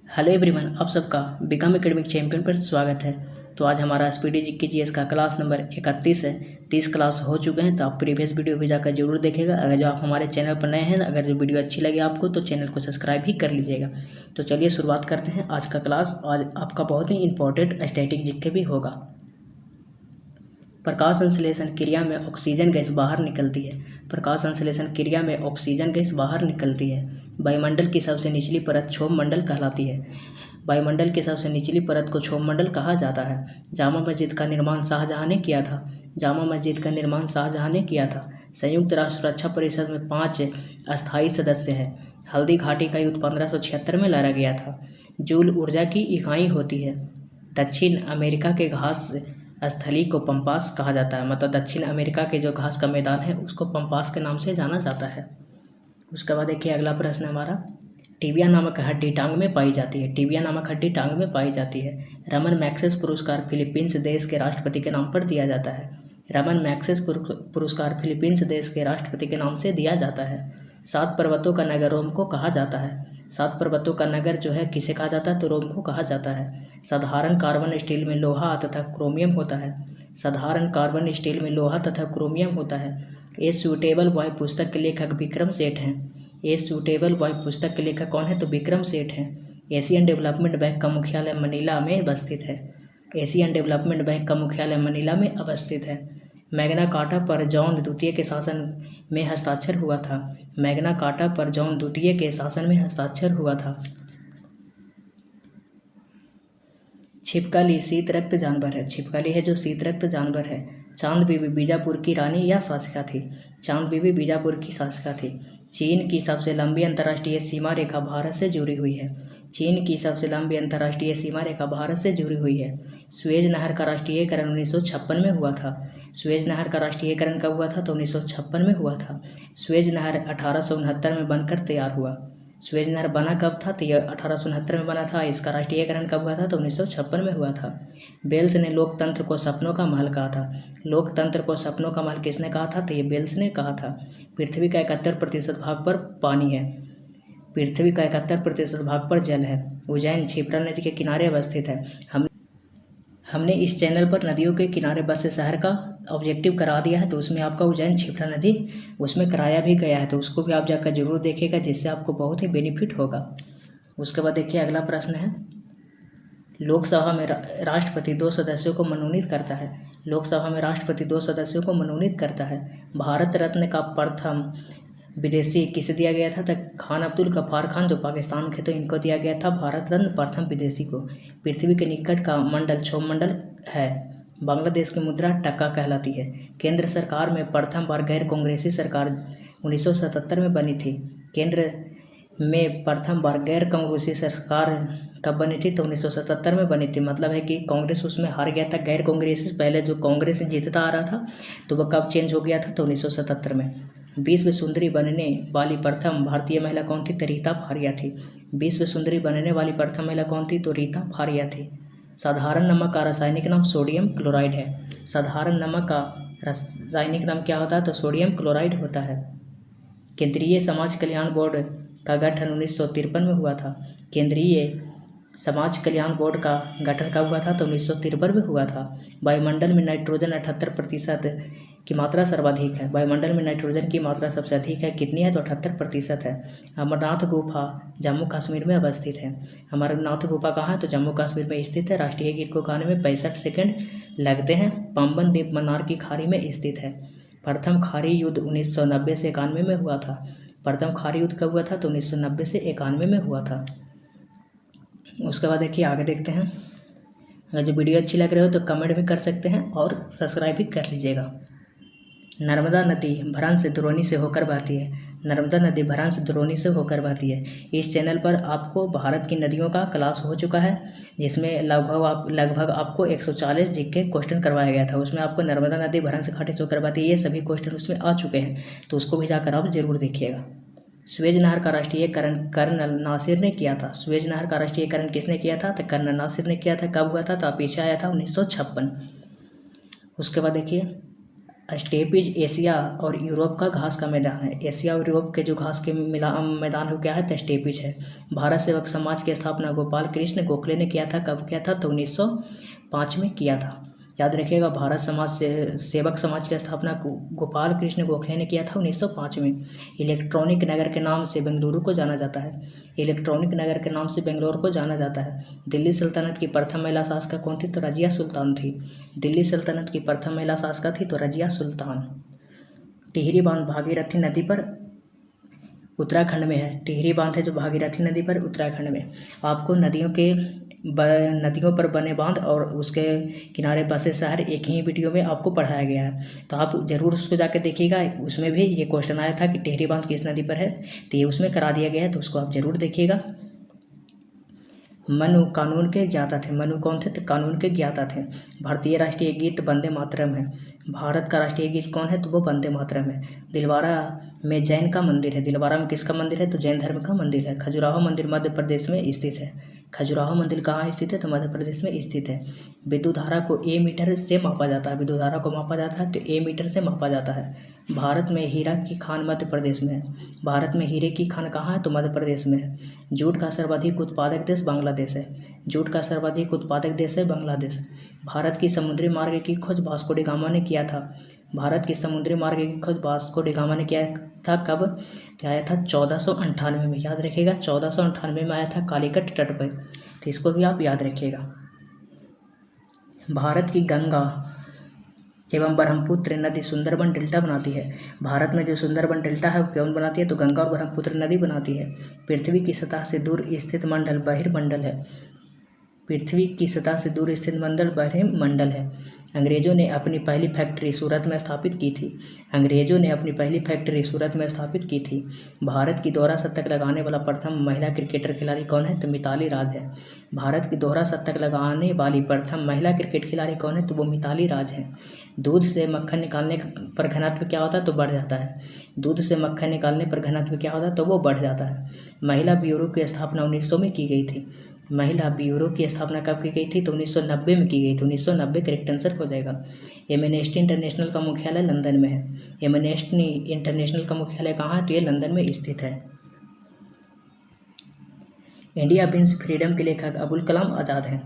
Hello everyone, आप सबका become academic champion पर स्वागत है। तो आज हमारा स्पीडी जीके जीएस का क्लास नंबर 31 है। 30 क्लास हो चुके हैं, तो आप प्रीवियस वीडियो भी जाकर जरूर देखिएगा। अगर जो आप हमारे चैनल पर नए हैं, अगर जो वीडियो अच्छी लगे आपको तो चैनल को सब्सक्राइब भी कर लीजिएगा। तो चलिए शुरुआत करते हैं आज का क्लास। आज आपका बहुत ही इंपॉर्टेंट स्टैटिक जीके भी होगा। प्रकाश संश्लेषण क्रिया में ऑक्सीजन गैस बाहर निकलती है। प्रकाश संश्लेषण क्रिया में ऑक्सीजन गैस बाहर निकलती है। वायुमंडल की सबसे निचली परत क्षोभ मंडल कहलाती है। वायुमंडल की सबसे निचली परत को क्षोभ मंडल कहा जाता है। जामा मस्जिद का निर्माण शाहजहां ने किया था। जामा मस्जिद का निर्माण शाहजहां ने किया था। संयुक्त राष्ट्र सुरक्षा परिषद में 5 अस्थायी सदस्य हैं। हल्दी घाटी का युद्ध 1576 में लड़ा गया था। जूल ऊर्जा की इकाई होती है। दक्षिण अमेरिका के घास स्थली को पंपास कहा जाता है। मतलब दक्षिण अमेरिका के जो घास का मैदान है उसको पंपास के नाम से जाना जाता है। उसके बाद देखिए अगला प्रश्न हमारा, टिबिया नामक हड्डी टांग में पाई जाती है। टिबिया नामक हड्डी टांग में पाई जाती है। रमन मैग्सेस पुरस्कार फिलीपींस देश के राष्ट्रपति के नाम पर दिया जाता है। रमन मैग्सेस पुरस्कार फिलीपींस देश के राष्ट्रपति के नाम से दिया जाता है। 7 पर्वतों का नगर रोम को कहा जाता है। 7 पर्वतों का नगर जो है किसे कहा जाता है, तो रोम को कहा जाता है। साधारण कार्बन स्टील में लोहा तथा क्रोमियम होता है। साधारण कार्बन स्टील में लोहा तथा क्रोमियम होता है। ए सूटेबल बॉय पुस्तक के लेखक विक्रम सेठ हैं। ए सूटेबल बॉय पुस्तक के लेखक कौन है, तो विक्रम सेठ हैं। एशियन डेवलपमेंट बैंक का मुख्यालय मनीला में अवस्थित है। एशियन डेवलपमेंट बैंक का मुख्यालय मनीला में अवस्थित है। मैग्ना कार्टा पर जॉन द्वितीय के शासन में हस्ताक्षर हुआ था। मैग्ना कार्टा पर जॉन द्वितीय के शासन में हस्ताक्षर हुआ था। छिपकली शीत रक्त जानवर है। छिपकली है जो शीत रक्त जानवर है। चांद बीबी बीजापुर की रानी या शासिका थी। चांद बीबी बीजापुर की शासिका थी। चीन की सबसे लंबी अंतर्राष्ट्रीय सीमा रेखा भारत से जुड़ी हुई है। चीन की सबसे लंबी अंतर्राष्ट्रीय सीमा रेखा भारत से जुड़ी हुई है। सुएज नहर का राष्ट्रीयकरण 1956 में हुआ था। सुएज नहर का राष्ट्रीयकरण कब हुआ था, तो 1956 में हुआ था। सुएज नहर 1869 में बनकर तैयार हुआ। सुएज नहर बना कब था, तो यह 1869 में बना था। इसका राष्ट्रीयकरण कब हुआ था, तो 1956 में हुआ था। बेल्स ने लोकतंत्र को सपनों का महल कहा था। लोकतंत्र को सपनों का महल किसने कहा था, तो ये बेल्स ने कहा था। पृथ्वी का 71% भाग पर पानी है। पृथ्वी का 71% भाग पर जल है। उज्जैन क्षिप्रा नदी के किनारे अवस्थित है। हमने इस चैनल पर नदियों के किनारे बसे शहर का ऑब्जेक्टिव करा दिया है, तो उसमें आपका उज्जैन क्षिप्रा नदी उसमें कराया भी गया है, तो उसको भी आप जाकर जरूर देखिएगा, जिससे आपको बहुत ही बेनिफिट होगा। उसके बाद देखिए अगला प्रश्न है, लोकसभा में राष्ट्रपति 2 सदस्यों को मनोनीत करता है। लोकसभा में राष्ट्रपति 2 सदस्यों को मनोनीत करता है। भारत रत्न का प्रथम विदेशी किसे दिया गया था, तो खान अब्दुल गफ्फार खान जो पाकिस्तान के, तो इनको दिया गया था भारत रत्न प्रथम विदेशी को। पृथ्वी के निकट का मंडल क्षोभ मंडल है। बांग्लादेश की मुद्रा टका कहलाती है। केंद्र सरकार में प्रथम बार गैर कांग्रेसी सरकार 1977 में बनी थी। केंद्र में प्रथम बार गैर कांग्रेसी सरकार कब बनी थी, तो 1977 में बनी थी। मतलब है कि कांग्रेस उसमें हार गया था। गैर कांग्रेसी पहले जो कांग्रेस जीतता आ रहा था, तो वह कब चेंज हो गया था, तो 1977 में। विश्व सुंदरी बनने वाली प्रथम भारतीय महिला कौन थी, तो रीता फारिया थी। विश्व सुंदरी बनने वाली प्रथम महिला कौन थी, तो रीता फारिया थी। साधारण नमक का रासायनिक नाम सोडियम क्लोराइड है। साधारण नमक का रासायनिक नाम क्या होता है, तो सोडियम क्लोराइड होता है। केंद्रीय समाज कल्याण बोर्ड का गठन 1953 में हुआ था। केंद्रीय समाज कल्याण बोर्ड का गठन कब हुआ था, तो 1953 में हुआ था। वायुमंडल में नाइट्रोजन 78% की मात्रा सर्वाधिक है। वायुमंडल में नाइट्रोजन की मात्रा सबसे अधिक है, कितनी है, तो 78% है। अमरनाथ गुफा जम्मू कश्मीर में अवस्थित है। अमरनाथ गुफा कहाँ है, तो जम्मू कश्मीर में स्थित है। राष्ट्रीय गीत को गाने में 65 सेकंड लगते हैं। पंबन द्वीप मन्नार की खाड़ी में स्थित है। प्रथम खाड़ी युद्ध 1990 से 91 में हुआ था। प्रथम खाड़ी युद्ध कब हुआ था, तो 1990 से 91 में हुआ था। उसके बाद देखिए आगे देखते हैं। अगर जो वीडियो अच्छी लग रही हो तो कमेंट भी कर सकते हैं और सब्सक्राइब भी कर लीजिएगा। नर्मदा नदी भरांस द्रोणी से होकर बहती है। नर्मदा नदी भरांस द्रोणी से होकर बहती है। इस चैनल पर आपको भारत की नदियों का क्लास हो चुका है, जिसमें लगभग आपको 140 जीके क्वेश्चन करवाया गया था। उसमें आपको नर्मदा नदी भरांस घाटी से होकर बहती है, ये सभी क्वेश्चन उसमें आ चुके हैं, तो उसको भी जाकर आप जरूर देखिएगा। सुएज नहर का राष्ट्रीयकरण कर्नल नासिर ने किया था। सुएज नहर का राष्ट्रीयकरण किसने किया था, तो कर्नल नासिर ने किया था। कब हुआ था, तो पीछे आया था 1956। उसके बाद देखिए स्टेपिज एशिया और यूरोप का घास का मैदान है। एशिया और यूरोप के जो घास के मैदान हो क्या है तो स्टेपिज है। भारत सेवक समाज की स्थापना गोपाल कृष्ण गोखले ने किया था। कब किया था तो 1905 में किया था। याद रखिएगा, भारत समाज से सेवक समाज की स्थापना गोपाल कृष्ण गोखले ने किया था 1905 में। इलेक्ट्रॉनिक नगर के नाम से बेंगलुरु को जाना जाता है। इलेक्ट्रॉनिक नगर के नाम से बेंगलोर को जाना जाता है। दिल्ली सल्तनत की प्रथम महिला शासक कौन थी तो रजिया सुल्तान थी। दिल्ली सल्तनत की प्रथम महिला शासक थी तो रजिया सुल्तान। टिहरी बांध भागीरथी नदी पर उत्तराखंड में है। टिहरी बांध है जो भागीरथी नदी पर उत्तराखंड में। आपको नदियों पर बने बांध और उसके किनारे बसे शहर एक ही वीडियो में आपको पढ़ाया गया है, तो आप ज़रूर उसको जाकर देखिएगा। उसमें भी ये क्वेश्चन आया था कि टिहरी बांध किस नदी पर है, तो ये उसमें करा दिया गया है, तो उसको आप ज़रूर देखिएगा। मनु कानून के ज्ञाता थे। मनु कौन थे तो कानून के ज्ञाता थे। भारतीय राष्ट्रीय गीत वंदे मातरम है। भारत का राष्ट्रीय गीत कौन है तो वो वंदे मातरम है। दिलवारा में जैन का मंदिर है। दिलवारा में किसका मंदिर है तो जैन धर्म का मंदिर है। खजुराहो मंदिर मध्य प्रदेश में स्थित है। खजुराहो मंदिर कहाँ स्थित है तो मध्य प्रदेश में स्थित है। विद्युत धारा को ए मीटर से मापा जाता है। विद्युत धारा को मापा जाता है तो ए मीटर से मापा जाता है। भारत में हीरा की खान मध्य प्रदेश में है। भारत में हीरे की खान कहाँ है तो मध्य प्रदेश में है। जूट का सर्वाधिक उत्पादक देश बांग्लादेश है। जूट का सर्वाधिक उत्पादक देश है बांग्लादेश। भारत की समुद्री मार्ग की खोज वास्को डी गामा ने किया था। भारत की समुद्री मार्ग की खोज वास्को डी गामा ने किया था। कब आया था 1498 में। याद रखिएगा 1498 में आया था कालीकट तट पर, तो इसको भी आप याद रखिएगा। भारत की गंगा एवं ब्रह्मपुत्र नदी सुंदरबन डेल्टा बनाती है। भारत में जो सुंदरबन डेल्टा है वो कौन बनाती है तो गंगा और ब्रह्मपुत्र नदी बनाती है। पृथ्वी की सतह से दूर स्थित मंडल बहिर्मंडल है। पृथ्वी की सतह से दूर स्थित मंडल बहिर्मंडल है। अंग्रेजों ने अपनी पहली फैक्ट्री सूरत में स्थापित की थी। अंग्रेजों ने अपनी पहली फैक्ट्री सूरत में स्थापित की थी। भारत की दोहरा शतक लगाने वाला प्रथम महिला क्रिकेटर खिलाड़ी कौन है तो मिताली राज है। भारत की दोहरा शतक लगाने वाली प्रथम महिला क्रिकेट खिलाड़ी कौन है तो वो मिताली राज है। दूध से मक्खन निकालने पर घनत्व क्या होता है तो बढ़ जाता है। दूध से मक्खन निकालने पर घनत्व क्या होता है तो वो बढ़ जाता है। महिला ब्यूरो की स्थापना 1900 में की गई थी। महिला ब्यूरो की स्थापना कब की गई थी तो 1990 में की गई थी। 1990 करेक्ट आंसर हो जाएगा। एमनेस्टी इंटरनेशनल का मुख्यालय लंदन में है। एमनेस्टी इंटरनेशनल का मुख्यालय कहाँ है तो ये लंदन में स्थित है। इंडिया विंस फ्रीडम के लेखक अबुल कलाम आज़ाद हैं।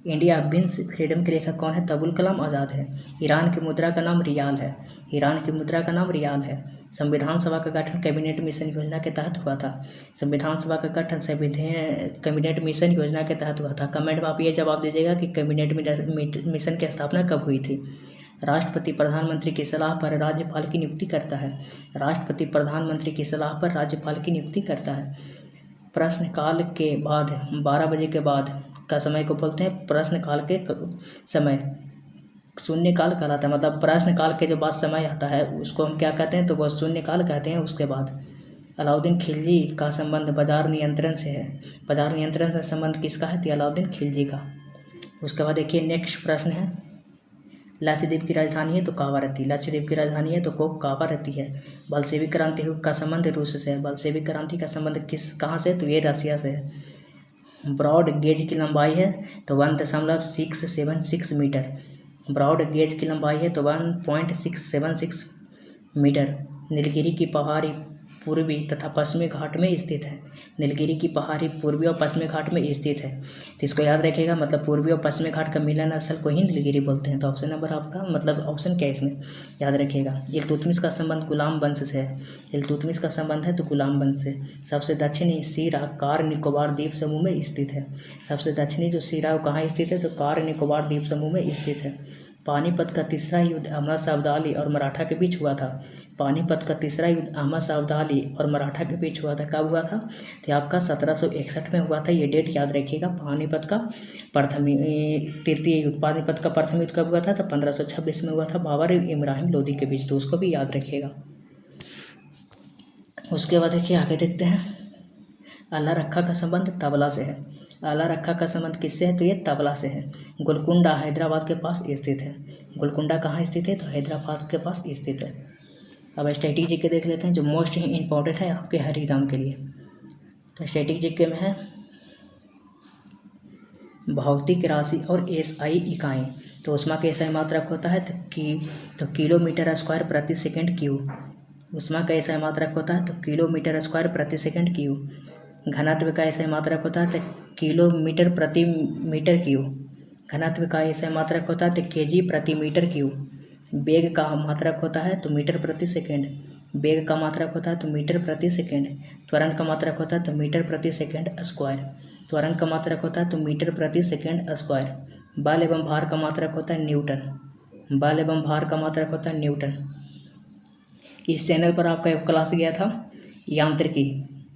इंडिया विंस फ्रीडम के लेखक कौन है तो अबुल कलाम आज़ाद है। ईरान की मुद्रा का नाम रियाल है। ईरान की मुद्रा का नाम रियाल है। संविधान सभा का गठन कैबिनेट मिशन योजना के तहत हुआ था। संविधान सभा का गठन कैबिनेट मिशन योजना के तहत हुआ था। कमेंट में आप ये जवाब दीजिएगा कि कैबिनेट मिशन की स्थापना कब हुई थी। राष्ट्रपति प्रधानमंत्री की सलाह पर राज्यपाल की नियुक्ति करता है। राष्ट्रपति प्रधानमंत्री की सलाह पर राज्यपाल की नियुक्ति करता है। प्रश्नकाल के बाद 12 बजे के बाद का समय को बोलते हैं प्रश्नकाल के समय। शून्यकाल कहलाता है, मतलब प्रश्नकाल के जो बाद समय आता है उसको हम क्या कहते हैं तो वह शून्यकाल कहते हैं। उसके बाद अलाउद्दीन खिलजी का संबंध बाजार नियंत्रण से है। बाजार नियंत्रण से संबंध किसका है तो अलाउद्दीन खिलजी का। उसके बाद देखिए नेक्स्ट प्रश्न है, लक्षद्वीप की राजधानी है तो कावारत्ती। लक्षद्वीप की राजधानी है तो कावारत्ती है। बल्शेविक क्रांति का संबंध रूस से है। बल्शेविक क्रांति का संबंध कहाँ से तो ये रसिया से है। ब्रॉड गेज की लंबाई है तो 1.676 मीटर। ब्रॉड गेज की लंबाई है तो 1.676 मीटर। नीलगिरी की पहाड़ी पूर्वी तथा पश्चिमी घाट में स्थित है। नीलगिरी की पहाड़ी पूर्वी और पश्चिमी घाट में स्थित है, तो इसको याद रखिएगा। मतलब पूर्वी और पश्चिमी घाट का मिलन स्थल को ही नीलगिरी बोलते हैं। तो ऑप्शन नंबर आपका मतलब ऑप्शन क्या है इसमें याद रखिएगा। इल्तुतमिश का संबंध गुलाम वंश से है। इल्तुतमिश का संबंध है तो गुलाम वंश से। सबसे दक्षिणी सिरा कार निकोबार द्वीप समूह में स्थित है। सबसे दक्षिणी जो सिरा वो कहाँ स्थित है तो कार निकोबार द्वीप समूह में स्थित है। पानीपत का तीसरा युद्ध अहमद शाह अब्दाली और मराठा के बीच हुआ था। पानीपत का तीसरा युद्ध अहमद शाह अब्दाली और मराठा के बीच हुआ था। कब हुआ था तो आपका 1761 में हुआ था। ये डेट याद रखिएगा। पानीपत का तृतीय युद्ध, पानीपत का प्रथम युद्ध कब हुआ था तो 1526 में हुआ था बाबर इब्राहिम लोदी के बीच, तो उसको भी याद रखिएगा। उसके बाद देखिए आगे देखते हैं, आला रखा का संबंध तबला से है। आला रखा का संबंध किससे है तो ये तबला से है। गोलकुंडा हैदराबाद के पास स्थित है। गोलकुंडा कहाँ स्थित है तो हैदराबाद के पास स्थित है। अब स्ट्रेटेजी के देख लेते हैं जो मोस्ट इम्पॉर्टेंट है आपके हर एग्जाम के लिए। तो स्ट्रेटेजी के में है भौतिक राशि और एसआई इकाई। तो ऊष्मा का एसआई मात्रक होता है तो किलोमीटर स्क्वायर प्रति सेकंड क्यूब। ऊष्मा का एसआई मात्रक होता है तो किलोमीटर स्क्वायर प्रति सेकंड क्यूब। घनत्व का एसआई मात्रक होता है तो किलोमीटर प्रति मीटर क्यूब। घनत्व का एसआई मात्रक होता है तो केजी प्रति मीटर क्यूब। वेग का मात्रक होता है तो मीटर प्रति सेकंड। वेग का मात्रक होता है तो मीटर प्रति सेकंड। त्वरण का मात्रक होता है तो मीटर प्रति सेकंड स्क्वायर। त्वरण का मात्रक होता है तो मीटर प्रति सेकंड स्क्वायर। बल एवं भार का मात्रक होता है न्यूटन। बल एवं भार का मात्रक होता है न्यूटन। इस चैनल पर आपका एक क्लास गया था यांत्रिकी,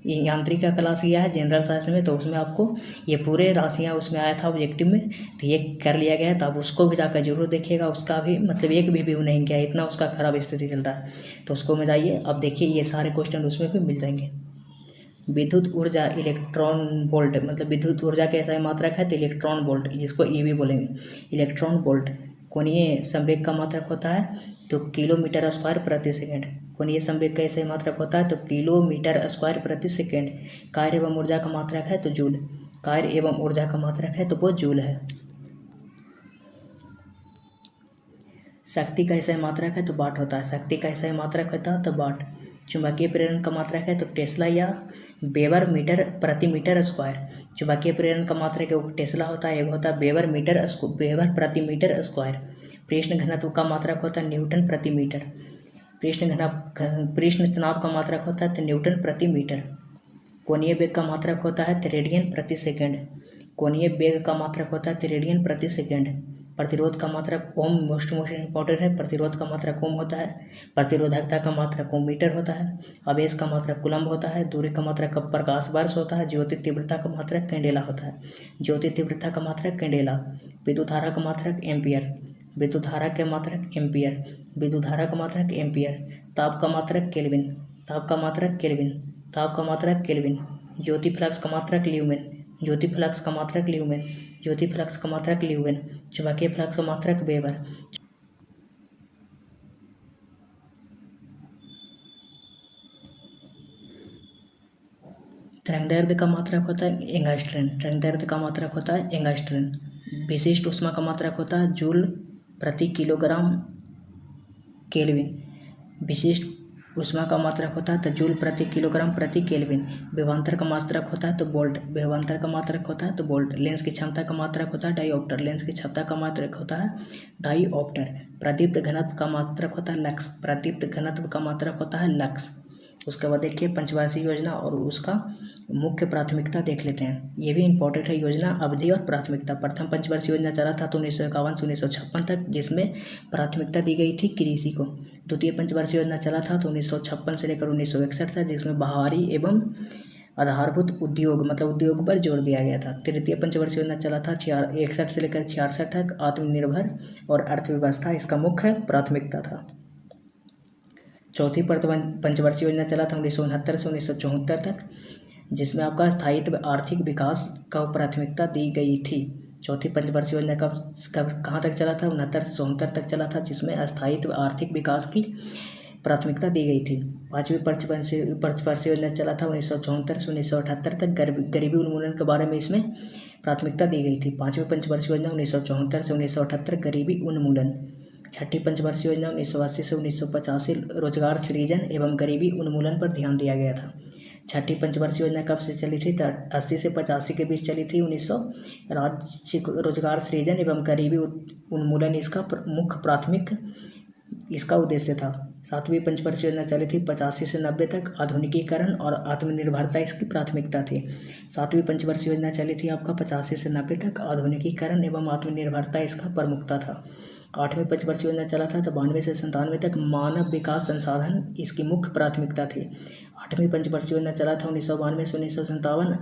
ये यांत्रिकी का क्लास गया है जनरल साइंस में, तो उसमें आपको ये पूरे राशियाँ उसमें आया था ऑब्जेक्टिव में, तो ये कर लिया गया है। तो आप उसको भी जाकर जरूर देखिएगा। उसका भी मतलब एक भी व्यू नहीं गया, इतना उसका खराब स्थिति चल रहा है। तो उसको में जाइए, अब देखिए ये सारे क्वेश्चन उसमें भी मिल जाएंगे। विद्युत ऊर्जा इलेक्ट्रॉन वोल्ट, मतलब विद्युत ऊर्जा कैसा मात्रक है तो इलेक्ट्रॉन वोल्ट, जिसको ईवी बोलेंगे, इलेक्ट्रॉन वोल्ट। कोणीय संवेग का मात्रक होता है तो किलोमीटर स्क्वायर प्रति सेकंड। कोणीय संवेग का ऐसे मात्रक होता है तो किलोमीटर स्क्वायर प्रति सेकंड। कार्य एवं ऊर्जा का मात्रक है तो जूल। कार्य एवं ऊर्जा का मात्रक है तो वो जूल है। शक्ति का ऐसा मात्रक है तो वाट होता है। शक्ति का ऐसा मात्रक होता है तो वाट। चुंबकीय प्रेरण का मात्रक है तो टेस्ला या वेबर मीटर प्रति मीटर स्क्वायर। चुंबकीय प्रेरण का मात्रक एक टेस्ला होता है, एक होता है वेबर प्रति मीटर स्क्वायर। कृष्ण घनत्व का मात्रक होता है न्यूटन प्रति मीटर। कृष्ण तनाव का मात्रक होता है तो न्यूटन प्रति मीटर। कोणीय वेग का मात्रक होता है तो रेडियन प्रति सेकंड। कोणीय वेग का मात्रक होता है तो रेडियन प्रति सेकंड। प्रतिरोध का मात्रक ओम, मोस्ट इंपॉर्टेंट है। प्रतिरोध का मात्रक ओम होता है। प्रतिरोधकता का मात्रक ओम मीटर होता है। आवेश का मात्रक कूलम्ब होता है। दूरी का मात्रक प्रकाश वर्ष होता है। ज्योति तीव्रता का मात्रक कैंडेला होता है। ज्योति तीव्रता का मात्रक कैंडेला। विद्युत धारा का मात्रक एम्पियर। विद्युत धारा के मात्रक एम्पियर। विद्युत धारा का मात्रक एम्पियर। ताप का मात्रक केल्विन। ताप का मात्रक केल्विन। ताप का मात्रक केल्विन। ज्योति फ्लक्स का मात्रक ल्यूमेन। ज्योति फ्लक्स का मात्रक ल्यूमेन। ज्योति फ्लक्स का मात्रक ल्यूमेन। चुंबकीय फ्लक्स का मात्रक वेबर। तरंगदैर्ध्य का मात्रक होता है एंगस्ट्रेन। तरंगदैर्ध्य का मात्रक होता है एंगस्ट्रेन। विशिष्ट ऊष्मा का मात्रक होता है जूल प्रति किलोग्राम केल्विन। विशिष्ट ऊष्मा का मात्रक होता है तो जूल प्रति किलोग्राम प्रति केल्विन। विभवांतर का मात्रक होता है तो वोल्ट। विभवांतर का मात्रक होता है तो वोल्ट। लेंस की क्षमता का मात्रक होता है डाईऑप्टर। लेंस की क्षमता का मात्रक होता है डाईऑप्टर। प्रदीप्त घनत्व का मात्रक होता है लक्स। प्रदीप्त घनत्व का मात्रक होता है लक्स। उसके बाद देखिए पंचवार्षिक योजना और उसका मुख्य प्राथमिकता देख लेते हैं। ये भी इंपॉर्टेंट है, योजना अवधि और प्राथमिकता। प्रथम पंचवर्षीय योजना चला था तो 1951 से 1956 तक, जिसमें प्राथमिकता दी गई थी कृषि को। द्वितीय पंचवर्षीय योजना चला था तो 1956 से लेकर 1961 तक, जिसमें बाहरी एवं आधारभूत उद्योग मतलब उद्योग पर जोर दिया गया था। तृतीय पंचवर्षीय योजना चला था 61 से लेकर 66 तक, आत्मनिर्भर और अर्थव्यवस्था इसका मुख्य प्राथमिकता था। चौथी पंचवर्षीय योजना चला था 1969 से 1974 तक, जिसमें आपका स्थायित्व आर्थिक विकास का प्राथमिकता दी गई थी। चौथी पंचवर्षीय योजना कहाँ तक चला था? 69 से 74 तक चला था, जिसमें स्थायित्व आर्थिक विकास की प्राथमिकता दी गई थी। पाँचवीं पंचवर्षीय योजना चला था 1974 से 1978 तक, गरीबी उन्मूलन के बारे में इसमें प्राथमिकता दी गई थी। पाँचवीं पंचवर्षीय योजना 1974 से 1978 गरीबी उन्मूलन। छठी पंचवर्षीय योजना 1980 से 1985 रोजगार सृजन एवं गरीबी उन्मूलन पर ध्यान दिया गया था। छठी पंचवर्षीय योजना कब से चली थी? 80 से 85 के बीच चली थी। 1900 राज्य रोजगार सृजन एवं गरीबी उन्मूलन इसका मुख्य प्राथमिक इसका उद्देश्य था। सातवीं पंचवर्षीय योजना चली थी 85 से 90 तक, आधुनिकीकरण और आत्मनिर्भरता इसकी प्राथमिकता थी। सातवीं पंचवर्षीय योजना चली थी आपका 85 से 90 तक, आधुनिकीकरण एवं आत्मनिर्भरता इसका प्रमुखता था। आठवीं पंचवर्षीय योजना चला था तो 92 से 97 तक, मानव विकास संसाधन इसकी मुख्य प्राथमिकता थी। आठवीं पंचवर्षीय योजना चला था 1992 से 1957,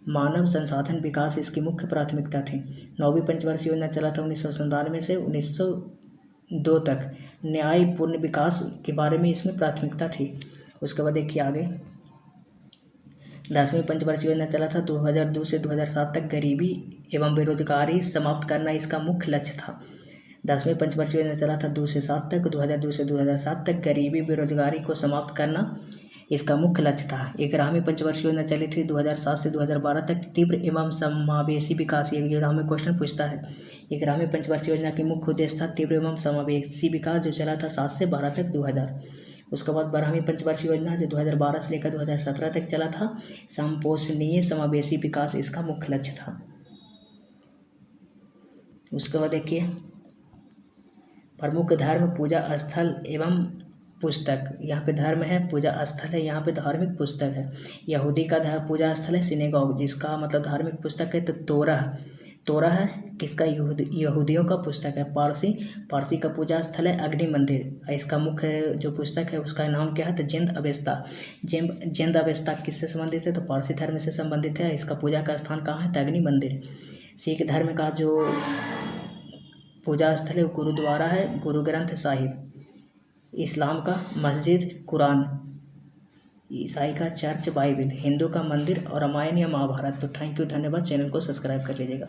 मानव संसाधन विकास इसकी मुख्य प्राथमिकता थी। नौवीं पंचवर्षीय योजना चला था 1997 से 1902 तक, न्यायपूर्ण विकास के बारे में इसमें प्राथमिकता थी। उसके बाद देखिए आगे 10वीं पंचवर्षीय योजना चला था 2002 से 2007 तक, गरीबी एवं बेरोजगारी समाप्त करना इसका मुख्य लक्ष्य था। 10वीं पंचवर्षीय योजना चला था 2 से 7 तक, 2002 से 2007 तक, गरीबी बेरोजगारी को समाप्त करना इसका मुख्य लक्ष्य था। 11वीं पंचवर्षीय योजना चली थी 2007 से 2012 तक। तीव्र एवं समावेशी विकास, ये एग्जाम में क्वेश्चन पूछता है। 11वीं पंचवर्षीय योजना की मुख्य उद्देश्य था तीव्र एवं समावेशी विकास, जो चला था 7 से 12 तक 2000। उसके बाद 12वीं पंचवर्षीय योजना जो 2012 से लेकर 2017 तक चला था, संपोषणीय समावेशी विकास इसका मुख्य लक्ष्य था। उसके बाद देखिए प्रमुख धर्म पूजा स्थल एवं पुस्तक। यहाँ पे धर्म है, पूजा स्थल है, यहाँ पे धार्मिक पुस्तक है। यहूदी का पूजा स्थल है सिनेगॉग, जिसका मतलब धार्मिक पुस्तक है तो तोराह है किसका, यहूदियों का पुस्तक है। पारसी का पूजा स्थल है अग्नि मंदिर। इसका मुख्य जो पुस्तक है उसका नाम क्या है तो जिंद अवेस्ता किससे संबंधित है तो पारसी धर्म से संबंधित है। इसका पूजा का स्थान कहाँ है तो अग्नि मंदिर। सिख धर्म का जो पूजा स्थल है गुरुद्वारा है, गुरु ग्रंथ साहिब। इस्लाम का मस्जिद, कुरान। ईसाई का चर्च, बाइबिल। हिंदू का मंदिर और रामायण या महाभारत। तो थैंक यू, धन्यवाद। चैनल को सब्सक्राइब कर लीजिएगा।